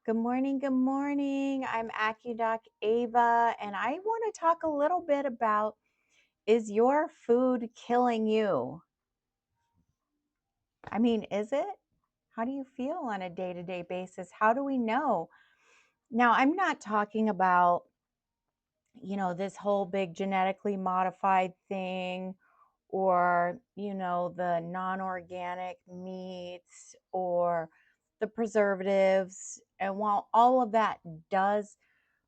Good morning. Good morning. I'm AccuDoc Ava, and I want to talk a little bit about, is your food killing you? I mean, is it? How do you feel on a day-to-day basis? How do we know? Now, I'm not talking about, this whole big genetically modified thing or, the non-organic meats or the preservatives. And while all of that does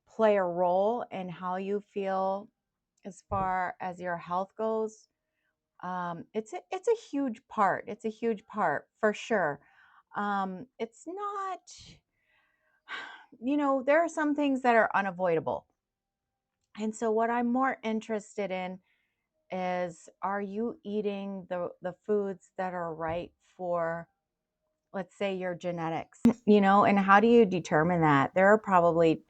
play a role in how you feel as far as your health goes, it's a huge part. It's a huge part for sure. It's not, there are some things that are unavoidable. And so what I'm more interested in is, are you eating the foods that are right for, let's say, your genetics? And how do you determine that? There are probably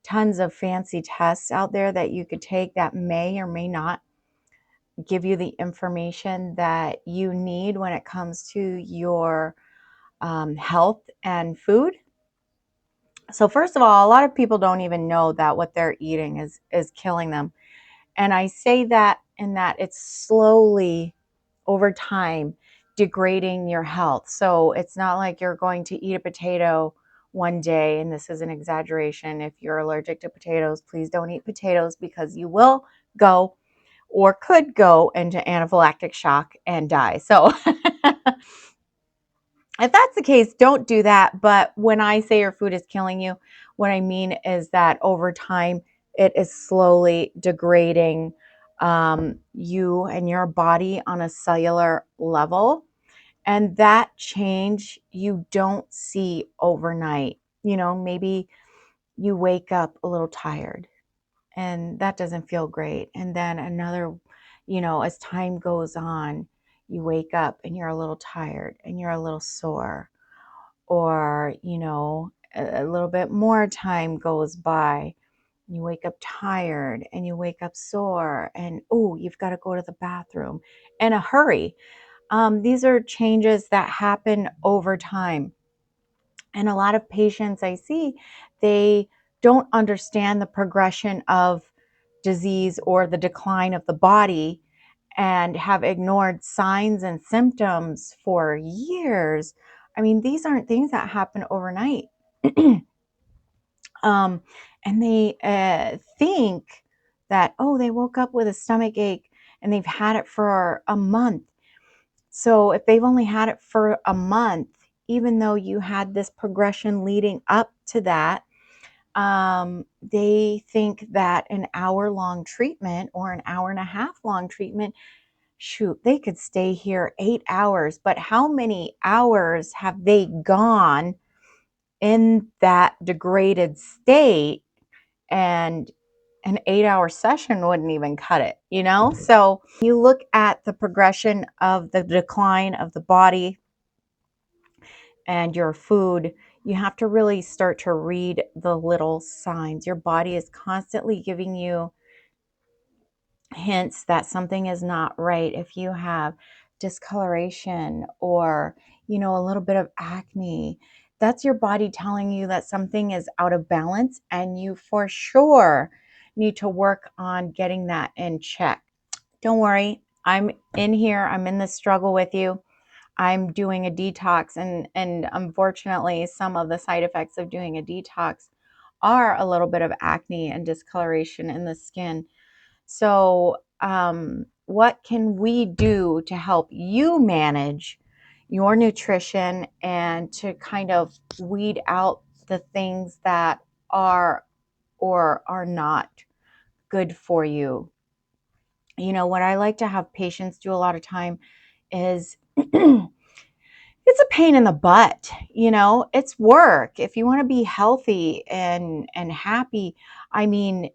tons of fancy tests out there that you could take that may or may not give you the information that you need when it comes to your health and food. So first of all, a lot of people don't even know that what they're eating is killing them. And I say that in that it's slowly over time degrading your health. So it's not like you're going to eat a potato one day, and this is an exaggeration. If you're allergic to potatoes, please don't eat potatoes because you will go or could go into anaphylactic shock and die. So if that's the case, don't do that. But when I say your food is killing you, what I mean is that over time, it is slowly degrading you and your body on a cellular level. And that change you don't see overnight. Maybe you wake up a little tired and that doesn't feel great. And then as time goes on, you wake up and you're a little tired and you're a little sore, or a little bit more time goes by, you wake up tired and you wake up sore, and you've got to go to the bathroom in a hurry. These are changes that happen over time, and a lot of patients I see, they don't understand the progression of disease or the decline of the body, and have ignored signs and symptoms for years. I mean, these aren't things that happen overnight. um, and they think that, they woke up with a stomach ache and they've had it for a month. So if they've only had it for a month, even though you had this progression leading up to that, they think that an hour-long treatment or an hour and a half long treatment, shoot, they could stay here 8 hours. But how many hours have they gone in that degraded state? And an 8-hour session wouldn't even cut it. So you look at the progression of the decline of the body and your food, you have to really start to read the little signs. Your body is constantly giving you hints that something is not right. If you have discoloration or, a little bit of acne, that's your body telling you that something is out of balance, and you for sure need to work on getting that in check. Don't worry, I'm in here. I'm in this struggle with you. I'm doing a detox, and unfortunately, some of the side effects of doing a detox are a little bit of acne and discoloration in the skin. So, what can we do to help you manage your nutrition and to kind of weed out the things that are or are not good for you? What I like to have patients do a lot of time is it's a pain in the butt. It's work. If you want to be healthy and happy, I mean,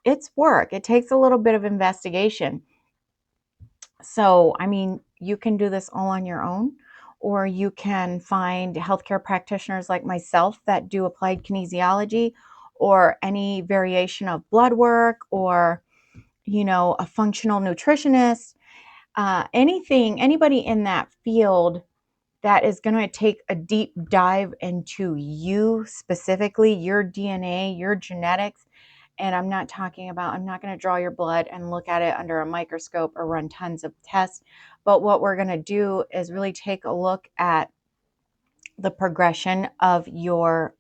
it's work. It takes a little bit of investigation. So, I mean, you can do this all on your own, or you can find healthcare practitioners like myself that do applied kinesiology or any variation of blood work, or, a functional nutritionist, anybody in that field that is going to take a deep dive into you specifically, your DNA, your genetics. And I'm not going to draw your blood and look at it under a microscope or run tons of tests. But what we're going to do is really take a look at the progression of your,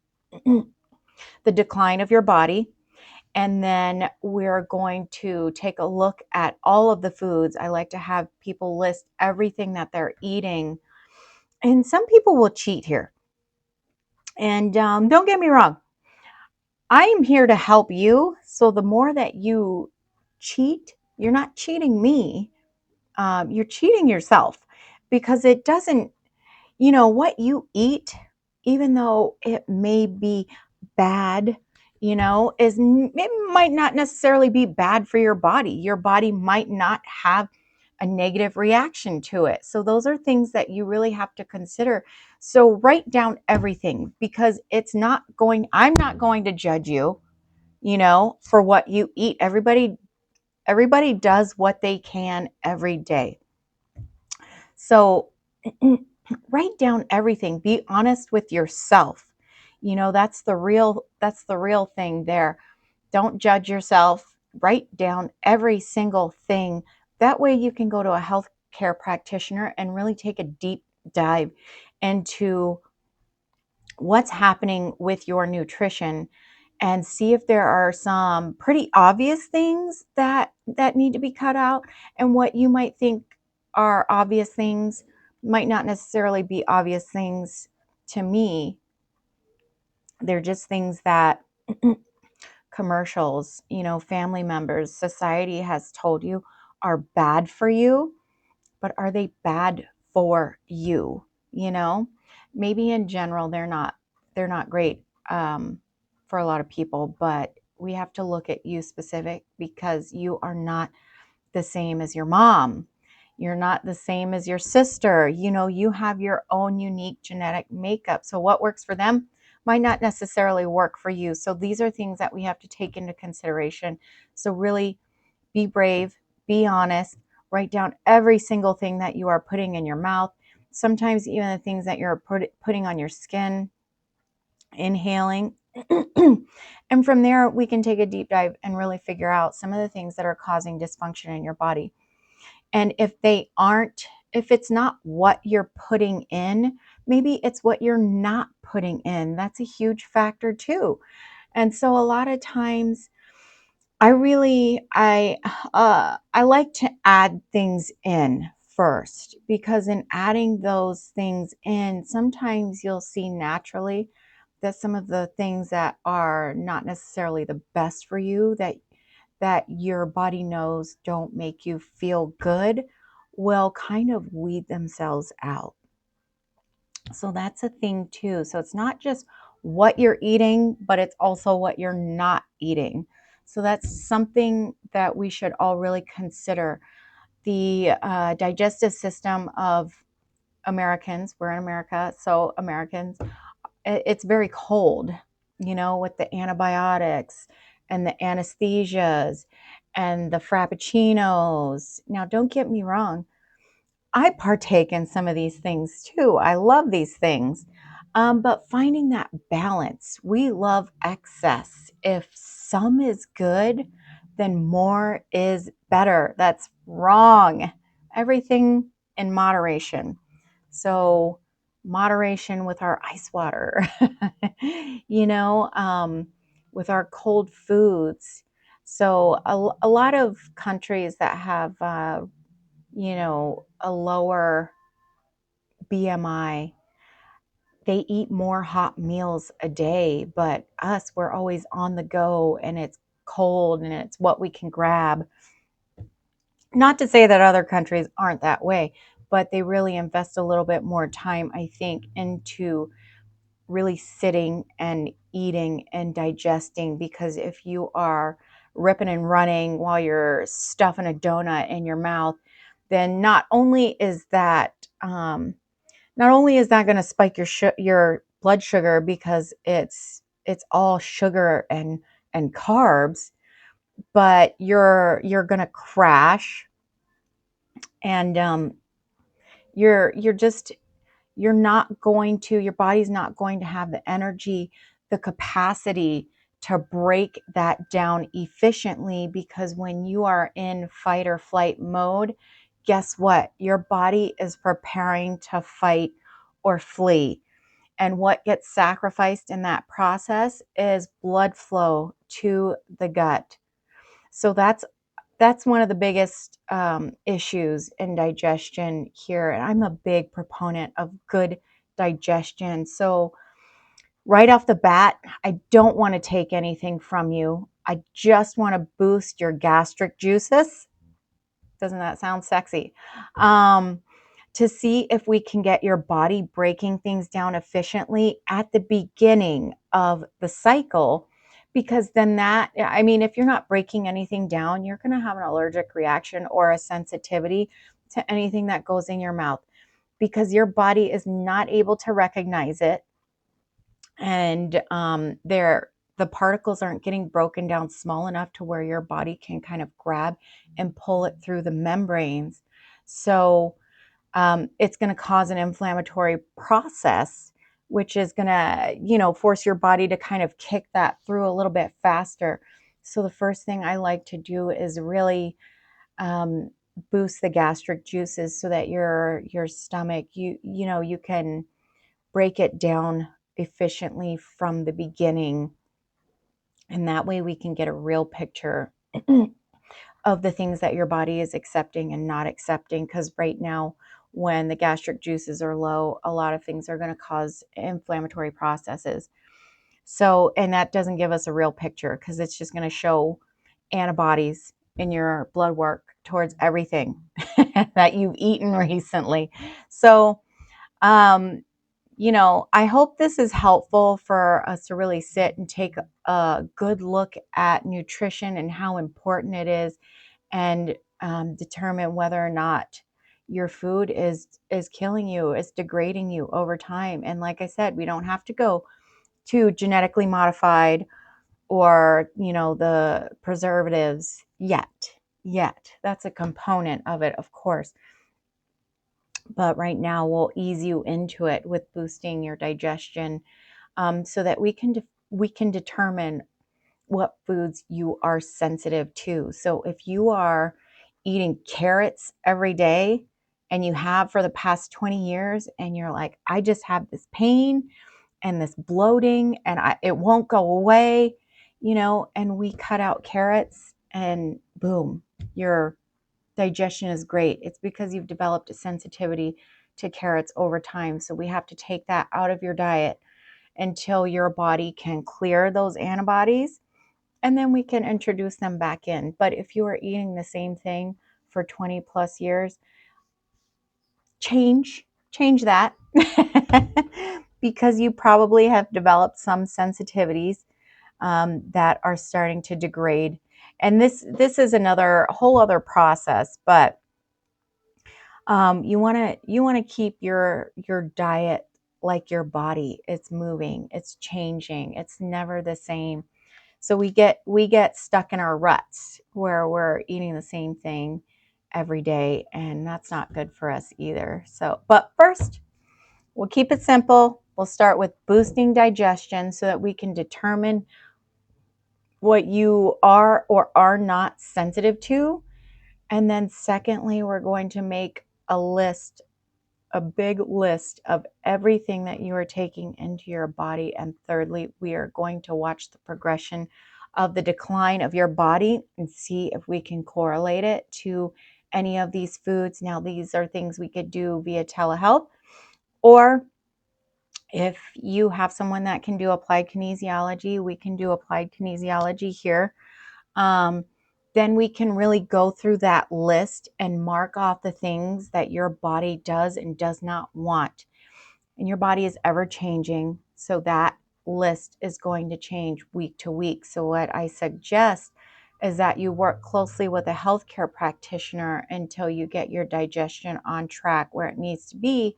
the decline of your body. And then we're going to take a look at all of the foods. I like to have people list everything that they're eating. And some people will cheat here. And don't get me wrong, I am here to help you. So the more that you cheat, you're not cheating me, you're cheating yourself, because it doesn't, what you eat, even though it may be bad, it might not necessarily be bad for your body. Your body might not have a negative reaction to it. So those are things that you really have to consider. So write down everything, because I'm not going to judge you, for what you eat. Everybody does what they can every day. So write down everything. Be honest with yourself. That's the real thing there. Don't judge yourself. Write down every single thing. That way you can go to a healthcare practitioner and really take a deep dive into what's happening with your nutrition, and see if there are some pretty obvious things that need to be cut out, and what you might think are obvious things might not necessarily be obvious things to me. They're just things that commercials, family members, society has told you are bad for you. But are they bad for you? Maybe in general they're not great, for a lot of people, but we have to look at you specific, because you are not the same as your mom. You're not the same as your sister. You have your own unique genetic makeup. So what works for them might not necessarily work for you. So these are things that we have to take into consideration. So really be brave, be honest, write down every single thing that you are putting in your mouth, sometimes even the things that you're putting on your skin, inhaling. And from there, we can take a deep dive and really figure out some of the things that are causing dysfunction in your body. And if it's not what you're putting in, maybe it's what you're not putting in. That's a huge factor too. And so a lot of times I like to add things in first, because in adding those things in, sometimes you'll see naturally that some of the things that are not necessarily the best for you, that your body knows don't make you feel good, will kind of weed themselves out. So that's a thing too. So it's not just what you're eating, but it's also what you're not eating. So that's something that we should all really consider. The digestive system of Americans, we're in America, so Americans, it's very cold, with the antibiotics and the anesthesias and the frappuccinos. Now, don't get me wrong, I partake in some of these things too. I love these things. But finding that balance, we love excess. If some is good, then more is better. That's wrong. Everything in moderation. So, moderation with our ice water, you know, um, with our cold foods. So, a lot of countries that have a lower BMI, they eat more hot meals a day, but us, we're always on the go, and it's cold and it's what we can grab. Not to say that other countries aren't that way, but they really invest a little bit more time, I think, into really sitting and eating and digesting, because if you are ripping and running while you're stuffing a donut in your mouth, then not only is that going to spike your blood sugar, because it's all sugar and carbs, but you're going to crash, and you're just your body's not going to have the energy, the capacity to break that down efficiently, because when you are in fight or flight mode, guess what? Your body is preparing to fight or flee. And what gets sacrificed in that process is blood flow to the gut. So that's one of the biggest issues in digestion here. And I'm a big proponent of good digestion. So right off the bat, I don't want to take anything from you. I just want to boost your gastric juices. Doesn't that sound sexy? Um, to see if we can get your body breaking things down efficiently at the beginning of the cycle. Because then I mean, if you're not breaking anything down, you're going to have an allergic reaction or a sensitivity to anything that goes in your mouth, because your body is not able to recognize it. And the particles aren't getting broken down small enough to where your body can kind of grab and pull it through the membranes. So it's going to cause an inflammatory process, which is going to, force your body to kind of kick that through a little bit faster. So the first thing I like to do is really um, boost the gastric juices so that your stomach, you can break it down efficiently from the beginning. And that way we can get a real picture of the things that your body is accepting and not accepting. Because right now, when the gastric juices are low, a lot of things are going to cause inflammatory processes. So, and that doesn't give us a real picture, because it's just going to show antibodies in your blood work towards everything that you've eaten recently. So, um, I hope this is helpful for us to really sit and take a good look at nutrition and how important it is, and determine whether or not your food is killing you, is degrading you over time. And like I said, we don't have to go to genetically modified or the preservatives yet. That's a component of it, of course. But right now, we'll ease you into it with boosting your digestion, so that we can determine what foods you are sensitive to. So if you are eating carrots every day, and you have for the past 20 years, and you're like, I just have this pain and this bloating, and it won't go away, and we cut out carrots, and boom, your digestion is great. It's because you've developed a sensitivity to carrots over time. So we have to take that out of your diet until your body can clear those antibodies, and then we can introduce them back in. But if you are eating the same thing for 20 plus years, change that because you probably have developed some sensitivities that are starting to degrade. And this is another whole other process, but you want to keep your diet like your body. It's moving, it's changing, it's never the same. So we get stuck in our ruts where we're eating the same thing every day, and that's not good for us either. So, but first, we'll keep it simple. We'll start with boosting digestion so that we can determine what you are or are not sensitive to. And then secondly, we're going to make a big list of everything that you are taking into your body. And thirdly, we are going to watch the progression of the decline of your body and see if we can correlate it to any of these foods. Now, these are things we could do via telehealth, or if you have someone that can do applied kinesiology, we can do applied kinesiology here. Um, then we can really go through that list and mark off the things that your body does and does not want. And your body is ever changing, so that list is going to change week to week. So what I suggest is that you work closely with a healthcare practitioner until you get your digestion on track where it needs to be,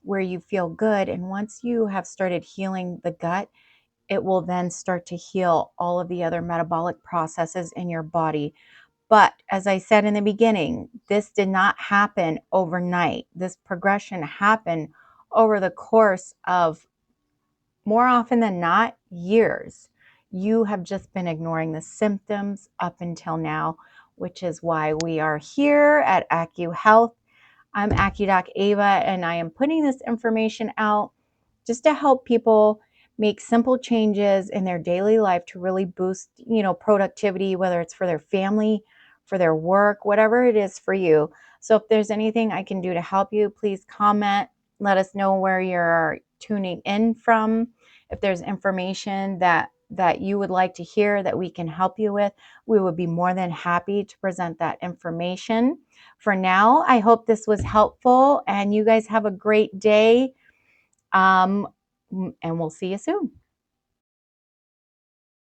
where you feel good. And once you have started healing the gut, it will then start to heal all of the other metabolic processes in your body. But as I said in the beginning, this did not happen overnight. This progression happened over the course of, more often than not, years, you have just been ignoring the symptoms up until now, which is why we are here at AccuHealth. I'm AccuDoc Ava, and I am putting this information out just to help people make simple changes in their daily life to really boost, productivity, whether it's for their family, for their work, whatever it is for you. So if there's anything I can do to help you, please comment. Let us know where you're tuning in from. If there's information that you would like to hear that we can help you with, we would be more than happy to present that information. For now, I hope this was helpful and you guys have a great day. And we'll see you soon.